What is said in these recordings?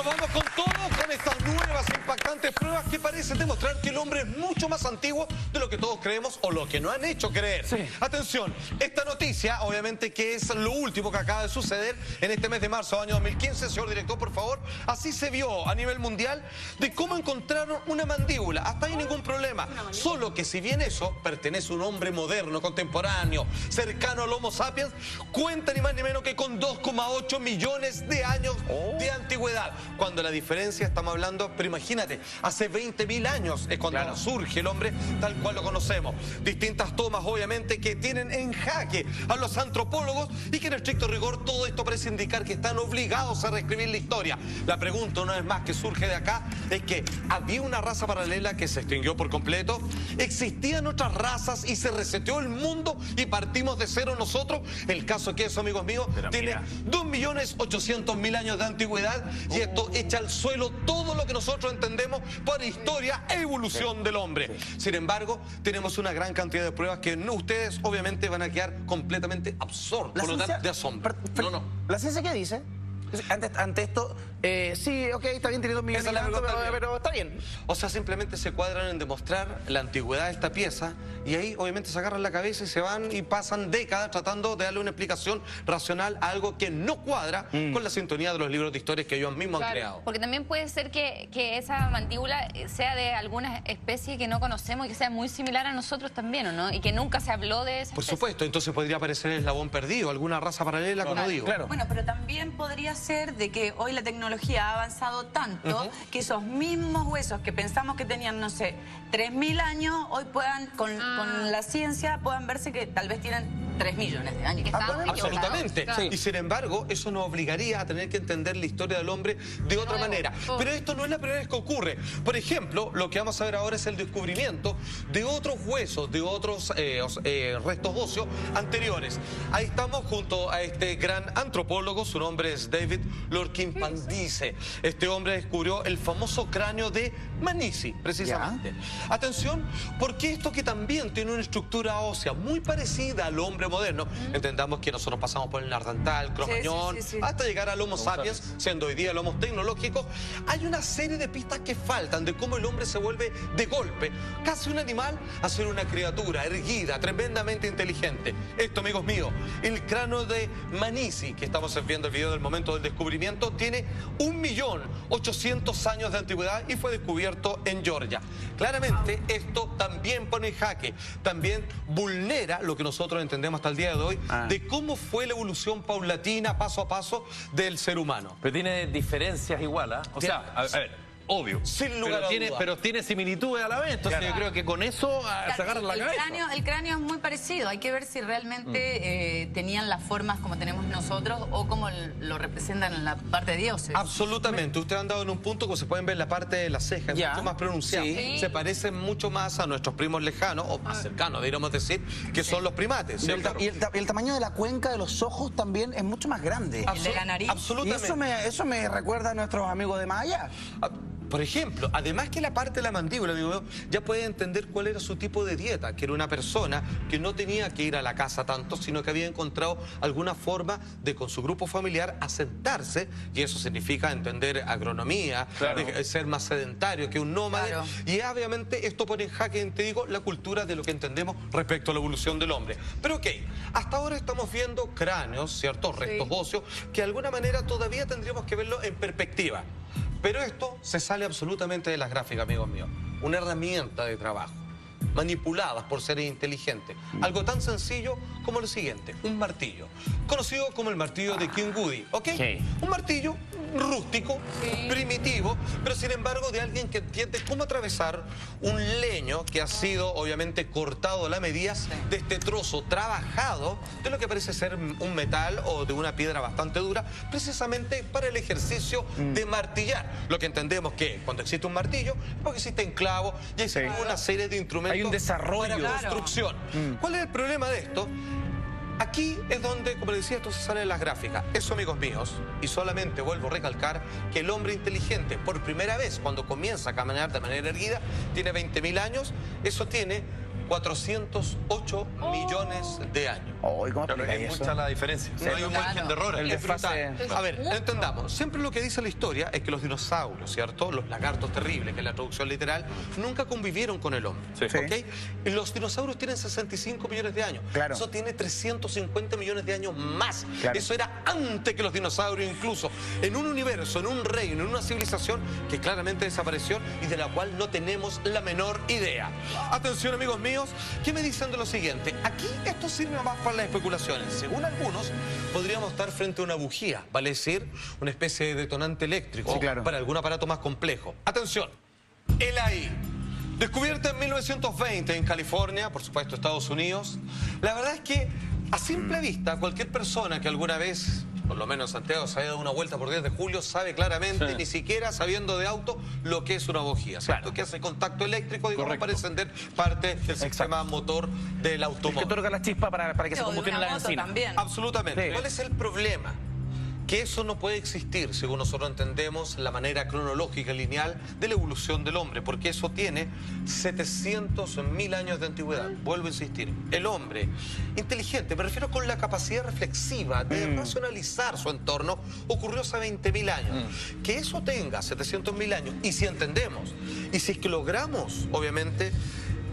Bueno, vamos con todo, con estas nuevas impactantes pruebas que parecen demostrar que el hombre es mucho más antiguo de lo que todos creemos o lo que nos han hecho creer. Sí. Atención, esta noticia, obviamente que es lo último que acaba de suceder en este mes de marzo, año 2015. Señor director, por favor, así se vio a nivel mundial de cómo encontraron una mandíbula. Hasta ahí ningún problema. Solo que si bien eso pertenece a un hombre moderno, contemporáneo, cercano al Homo sapiens, cuenta ni más ni menos que con 2,8 millones de años de antigüedad. Cuando la diferencia, estamos hablando, pero imagínate, hace 20.000 años es cuando surge el hombre tal cual lo conocemos. Distintas tomas, obviamente, que tienen en jaque a los antropólogos y que en estricto rigor todo esto parece indicar que están obligados a reescribir la historia. La pregunta, una vez más, que surge de acá es que ¿había una raza paralela que se extinguió por completo? ¿Existían otras razas y se reseteó el mundo y partimos de cero nosotros? El caso es que eso, amigos míos, tiene 2.800.000 años de antigüedad y esto echa al suelo todo lo que nosotros entendemos por historia e evolución del hombre. Sin embargo, tenemos una gran cantidad de pruebas que ustedes obviamente van a quedar completamente absortos, por lo tanto, de asombro. ¿La ciencia qué dice? Ante esto, sí, ok, está bien, tiene 2 millones de años, pero está bien. O sea, simplemente se cuadran en demostrar la antigüedad de esta pieza y ahí obviamente se agarran la cabeza y se van y pasan décadas tratando de darle una explicación racional a algo que no cuadra con la sintonía de los libros de historias que ellos mismos han creado. Porque también puede ser que esa mandíbula sea de alguna especie que no conocemos y que sea muy similar a nosotros también, ¿o no? Y que nunca se habló de esa Por especie. supuesto, entonces podría aparecer el eslabón perdido, alguna raza paralela, como digo. Claro. Bueno, pero también podría ser de que hoy la tecnología ha avanzado tanto que esos mismos huesos que pensamos que tenían, no sé, 3.000 años, hoy puedan, con la ciencia, puedan verse que tal vez tienen 3 millones de años. Absolutamente. Claro. Y sin embargo, eso nos obligaría a tener que entender la historia del hombre de otra manera. Pero esto no es la primera vez que ocurre. Por ejemplo, lo que vamos a ver ahora es el descubrimiento de otros huesos, de otros restos óseos anteriores. Ahí estamos junto a este gran antropólogo, su nombre es David Lorquin-Pandice. Este hombre descubrió el famoso cráneo de Manisi, precisamente. Atención, porque esto que también tiene una estructura ósea muy parecida al hombre moderno, entendamos que nosotros pasamos por el Neandertal, Cromañón, hasta llegar al Homo sapiens, siendo hoy día el Homo tecnológico, hay una serie de pistas que faltan de cómo el hombre se vuelve de golpe, casi un animal, a ser una criatura erguida, tremendamente inteligente. Esto, amigos míos, el cráneo de Manisi, que estamos viendo el video del momento del descubrimiento, tiene 1.800.000 años de antigüedad y fue descubierto en Georgia. Claramente, esto también pone en jaque, también vulnera lo que nosotros entendemos hasta el día de hoy, de cómo fue la evolución paulatina, paso a paso, del ser humano. Pero tiene diferencias igual, ¿ah? O sea, a ver, obvio. Sin lugar a dudas. Pero tiene similitudes a la vez. Entonces yo creo que con eso se agarran la cabeza. El cráneo es muy parecido. Hay que ver si realmente tenían las formas como tenemos nosotros o como lo representan en la parte de dioses. Absolutamente. Ustedes han dado en un punto que se pueden ver la parte de la ceja, es mucho más pronunciada. Sí. Se parecen mucho más a nuestros primos lejanos, o más cercanos, diríamos decir, que son los primates. Y el tamaño de la cuenca de los ojos también es mucho más grande. El de la nariz. Absolutamente. Y eso me recuerda a nuestros amigos de más allá. Por ejemplo, además que la parte de la mandíbula, amigo mío, ya puede entender cuál era su tipo de dieta, que era una persona que no tenía que ir a la casa tanto, sino que había encontrado alguna forma de con su grupo familiar asentarse, y eso significa entender agronomía, de ser más sedentario que un nómade, y obviamente esto pone en jaque, te digo, la cultura de lo que entendemos respecto a la evolución del hombre. Pero ok, hasta ahora estamos viendo cráneos, ciertos restos óseos, que de alguna manera todavía tendríamos que verlo en perspectiva. Pero esto se sale absolutamente de las gráficas, amigos míos. Una herramienta de trabajo, manipuladas por seres inteligentes. Algo tan sencillo como lo siguiente, un martillo. Conocido como el martillo de King Woody, ¿ok? Un martillo rústico, primitivo, pero sin embargo de alguien que entiende cómo atravesar un leño que ha sido obviamente cortado a la medida de este trozo trabajado de lo que parece ser un metal o de una piedra bastante dura, precisamente para el ejercicio de martillar. Lo que entendemos que cuando existe un martillo, porque existen clavos y existe una serie de instrumentos. Hay un desarrollo. Para construcción. ¿Cuál es el problema de esto? Aquí es donde, como les decía, esto se sale de las gráficas. Eso, amigos míos, y solamente vuelvo a recalcar que el hombre inteligente, por primera vez, cuando comienza a caminar de manera erguida, tiene 20.000 años, eso tiene 408 millones de años. Oh, ¿cómo Claro, explica es eso? mucha la diferencia. No hay un margen de error. El Es desfase. brutal. A ver, entendamos. Siempre lo que dice la historia es que los dinosaurios, ¿cierto? Los lagartos terribles, que es la traducción literal, nunca convivieron con el hombre. Sí. ¿Ok? Y los dinosaurios tienen 65 millones de años. Claro. Eso tiene 350 millones de años más. Claro. Eso era antes que los dinosaurios, incluso en un universo, en un reino, en una civilización que claramente desapareció y de la cual no tenemos la menor idea. Atención, amigos míos, ¿qué me dicen de lo siguiente? Aquí esto sirve más para las especulaciones. Según algunos, podríamos estar frente a una bujía, vale decir, una especie de detonante eléctrico Sí, claro. para algún aparato más complejo. Atención, el AI. Descubierta en 1920 en California, por supuesto Estados Unidos. La verdad es que a simple vista cualquier persona que alguna vez, por lo menos en Santiago, se haya dado una vuelta por 10 de julio, sabe claramente, Sí. ni siquiera sabiendo de auto, lo que es una bujía, ¿cierto? Claro. Que hace contacto eléctrico, digamos, Correcto. para encender parte del sistema motor del El que automóvil. otorga la chispa para que se O de combustione una la moto benzina. también. Absolutamente. Sí. ¿Cuál es el problema? Que eso no puede existir, según nosotros entendemos, la manera cronológica y lineal de la evolución del hombre, porque eso tiene 700.000 años de antigüedad. Vuelvo a insistir, el hombre inteligente, me refiero con la capacidad reflexiva de racionalizar su entorno, ocurrió hace 20.000 años. Que eso tenga 700.000 años, y si entendemos, y si es que logramos, obviamente,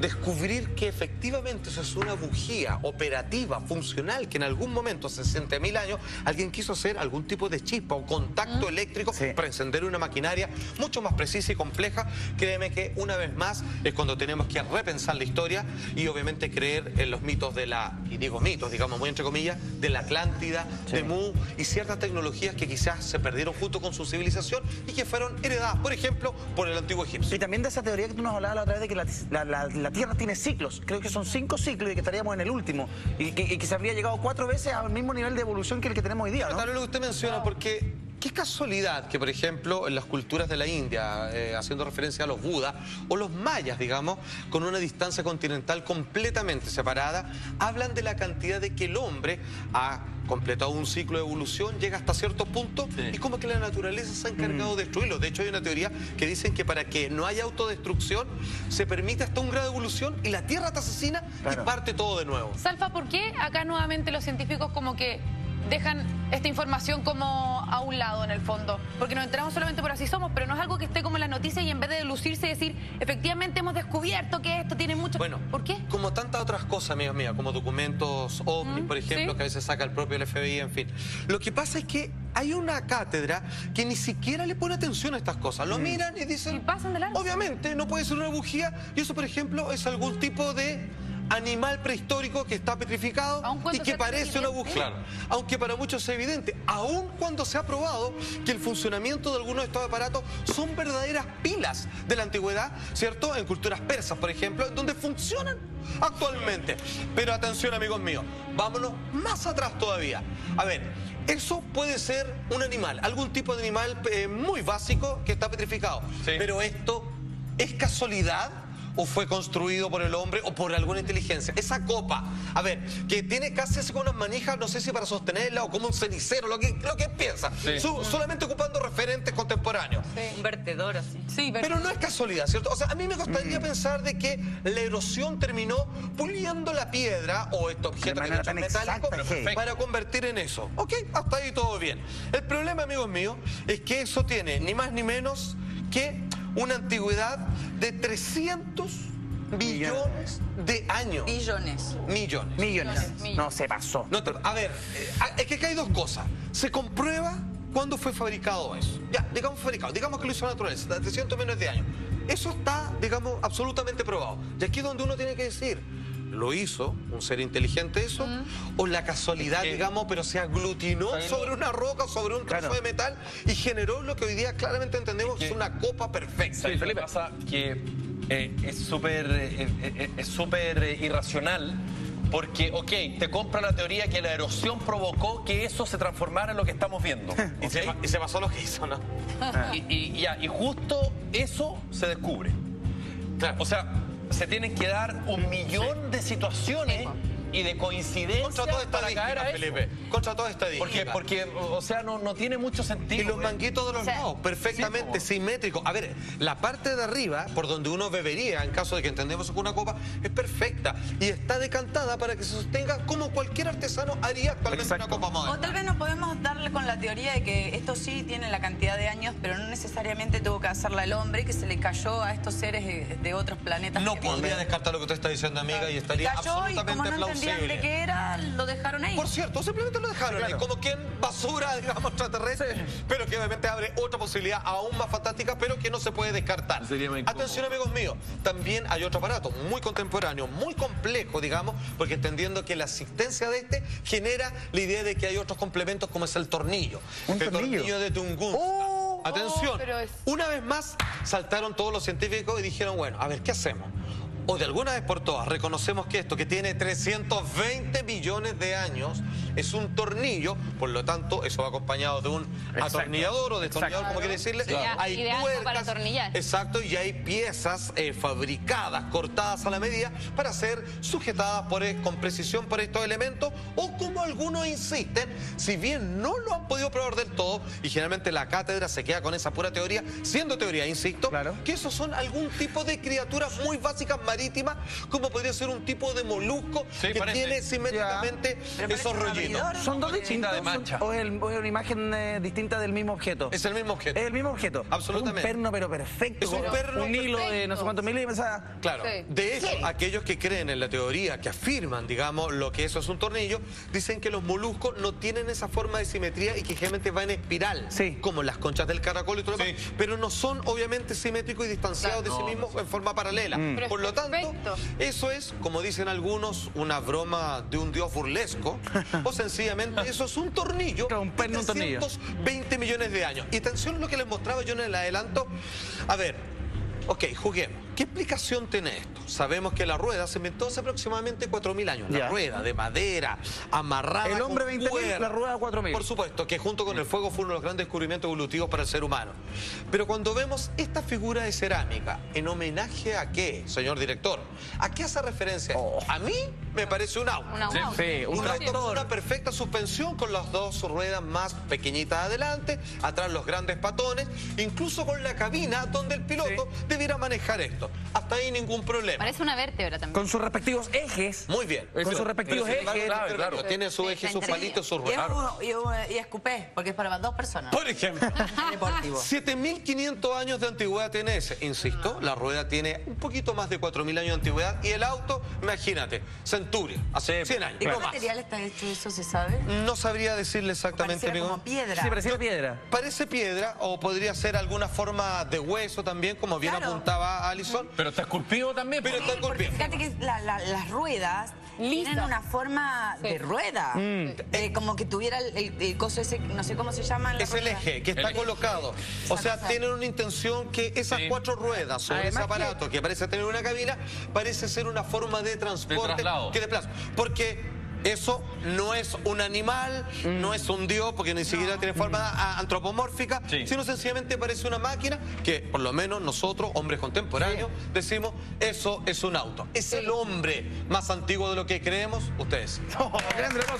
descubrir que efectivamente eso es una bujía operativa, funcional, que en algún momento, hace 60.000 años, alguien quiso hacer algún tipo de chispa o contacto eléctrico Sí. para encender una maquinaria mucho más precisa y compleja. Créeme que una vez más es cuando tenemos que repensar la historia y obviamente creer en los mitos de la, y digo mitos, digamos muy entre comillas, de la Atlántida, de Mu y ciertas tecnologías que quizás se perdieron junto con su civilización y que fueron heredadas, por ejemplo, por el antiguo egipcio. Y también de esa teoría que tú nos hablabas la otra vez de que la Tierra tiene ciclos. Creo que son 5 ciclos y que estaríamos en el último. Y que se habría llegado 4 veces al mismo nivel de evolución que el que tenemos hoy día, ¿no? Tal vez lo que usted menciona, porque qué casualidad que, por ejemplo, en las culturas de la India, haciendo referencia a los budas, o los mayas, digamos, con una distancia continental completamente separada, hablan de la cantidad de que el hombre ha completado un ciclo de evolución, llega hasta cierto punto y como que la naturaleza se ha encargado de destruirlo. De hecho, hay una teoría que dicen que para que no haya autodestrucción, se permite hasta un grado de evolución y la Tierra te asesina Claro. y parte todo de nuevo. Salfa, ¿por qué acá nuevamente los científicos como que dejan esta información como a un lado en el fondo? Porque nos enteramos solamente por así somos, pero no es algo que esté como en la noticia y en vez de lucirse y decir, efectivamente hemos descubierto que esto tiene mucho... Bueno, ¿por qué? como tantas otras cosas, amigas mías, como documentos OVNI, por ejemplo, sí. que a veces saca el propio FBI, en fin. Lo que pasa es que hay una cátedra que ni siquiera le pone atención a estas cosas. Lo miran y dicen... Y pasan de largo. Obviamente, no puede ser una bujía. Y eso, por ejemplo, es algún tipo de animal prehistórico que está petrificado Aun cuando y que sea parece una evidente. bujía. Aunque para muchos es evidente, aun cuando se ha probado que el funcionamiento de algunos de estos aparatos son verdaderas pilas de la antigüedad, ¿cierto? En culturas persas, por ejemplo, en donde funcionan actualmente. Pero atención, amigos míos, vámonos más atrás todavía. A ver, eso puede ser un animal, algún tipo de animal muy básico que está petrificado. Sí. Pero esto es casualidad. ¿O fue construido por el hombre o por alguna inteligencia? Esa copa, a ver, que tiene casi así como unas manijas, no sé si para sostenerla o como un cenicero, lo que piensa. Sí. Solamente ocupando referentes contemporáneos. Un vertedor así. Sí, Pero no es casualidad, ¿cierto? O sea, a mí me costaría pensar de que la erosión terminó puliendo la piedra o este objeto que manera es tan metálico exacta, para convertir en eso. ¿Ok? Hasta ahí todo bien. El problema, amigos míos, es que eso tiene ni más ni menos que una antigüedad de 300 billones de años. Billones. Millones. Millones. Millones. No, se pasó. No a ver, es que acá hay dos cosas. Se comprueba cuándo fue fabricado eso. Ya, digamos fabricado. Digamos que lo hizo la naturaleza, de 300 millones de años. Eso está, digamos, absolutamente probado. Y aquí es donde uno tiene que decir, ¿lo hizo un ser inteligente eso? ¿O la casualidad, digamos, pero se aglutinó sobre una roca, sobre un trozo Claro. de metal y generó lo que hoy día claramente entendemos que es una copa perfecta? ¿Sabes qué pasa? Que es súper irracional porque, ok, te compra la teoría que la erosión provocó que eso se transformara en lo que estamos viendo. Y se pasó lo que hizo, ¿no? Y justo eso se descubre. Claro. O sea, se tienen que dar un millón de situaciones y de coincidencia Contra toda para caer a estadística, eso. Felipe. Contra toda estadística. Porque, o sea, no tiene mucho sentido. Y los manguitos de los lados, perfectamente simétricos. A ver, la parte de arriba, por donde uno bebería, en caso de que entendemos con una copa, es perfecta. Y está decantada para que se sostenga como cualquier artesano haría actualmente una copa moderna. O tal vez no podemos darle con la teoría de que esto sí tiene la cantidad de años, pero no necesariamente tuvo que hacerla el hombre, que se le cayó a estos seres de otros planetas. No podría descartar lo que usted está diciendo, amiga, y estaría cayó y absolutamente como no entendían plausible. de qué era, lo dejaron ahí. Por cierto, simplemente lo dejaron ahí, como quien basura, digamos, extraterrestre, pero que obviamente abre otra posibilidad aún más fantástica, pero que no se puede descartar. Sería muy incómodo. Atención, amigos míos, también hay otro aparato muy contemporáneo, muy complejo, digamos, porque entendiendo que la existencia de este genera la idea de que hay otros complementos como es el tornillo. ¿Un el tornillo? de Tunguska. Atención, pero es- una vez más saltaron todos los científicos y dijeron, bueno, a ver, ¿qué hacemos? O de alguna vez por todas reconocemos que esto, que tiene 320 millones de años, es un tornillo, por lo tanto, eso va acompañado de un atornillador o destornillador, como quiere decirle. Sería ideal para atornillar. Exacto, y hay piezas fabricadas, cortadas a la medida, para ser sujetadas con precisión por estos elementos, o como algunos insisten, si bien no lo han podido probar del todo, y generalmente la cátedra se queda con esa pura teoría, siendo teoría, insisto, Claro. que esos son algún tipo de criaturas muy básicas marítimas, como podría ser un tipo de molusco Sí, que parece. tiene simétricamente Pero esos parece un rollitos. abridor. ¿Son dos Cinta distintos? de mancha. ¿O es una imagen distinta del mismo objeto? Es el mismo objeto. Es el mismo objeto. Absolutamente. Es un perno, pero perfecto. Es un con perno un hilo de no sé perfecto. cuántos milímetros. Claro, Sí. de hecho, aquellos que creen en la teoría, que afirman, digamos, lo que eso es un tornillo, dicen que los moluscos no tienen esa forma de simetría y que generalmente van en espiral, Sí. como las conchas del caracol y todo lo Sí. demás, pero no son obviamente simétricos y distanciados de sí mismos en forma paralela. Pero Por es lo tanto, perfecto. eso es, como dicen algunos, una broma de un dios burlesco, o sencillamente eso es un tornillo Claro, un perno, de un tornillo. 320 millones de años. Y atención a lo que les mostraba yo en el adelanto. A ver, ok, juguemos. ¿Qué explicación tiene esto? Sabemos que la rueda se inventó hace aproximadamente 4.000 años. La Ya. rueda de madera, amarrada El hombre con 20.000, cuerda. la rueda 4.000. Por supuesto, que junto con el fuego fue uno de los grandes descubrimientos evolutivos para el ser humano. Pero cuando vemos esta figura de cerámica, ¿en homenaje a qué, señor director? ¿A qué hace referencia? A mí me parece un auto. Una wow. Sí, un Un auto con tractor. una perfecta suspensión, con las dos ruedas más pequeñitas adelante, atrás los grandes patones, incluso con la cabina donde el piloto debiera manejar esto. Hasta ahí ningún problema. Parece una vértebra también. Con sus respectivos ejes. Muy bien. Con sus respectivos Pero, sin embargo, ejes. claro. Tiene su eje, sus palitos, sus ruedas. Y escupé, porque es para dos personas. Por ejemplo. Deportivo. 7.500 años de antigüedad tiene ese. Insisto, la rueda tiene un poquito más de 4.000 años de antigüedad y el auto, imagínate, Centuria, hace 100 años. ¿Y qué no más. material está hecho eso, se sabe? No sabría decirle exactamente, Pareciera amigo. como piedra. Sí, pareciera piedra. Parece piedra o podría ser alguna forma de hueso también, como bien Claro. apuntaba Alison. Pero está esculpido también. Pero está Porque esculpido. fíjate que las ruedas Lisa. tienen una forma de rueda. Como que tuviera el coso ese, no sé cómo se llama. Es el eje que está colocado. O sea, cosa. tienen una intención que esas Sí. 4 ruedas sobre ese Además aparato que parece tener una cabina, parece ser una forma de transporte traslado. que desplaza. Porque eso no es un animal, no es un dios, porque ni siquiera tiene forma antropomórfica, Sí. sino sencillamente parece una máquina que, por lo menos nosotros, hombres contemporáneos, decimos, eso es un auto. Es el hombre más antiguo de lo que creemos, ustedes. Grande, hermoso.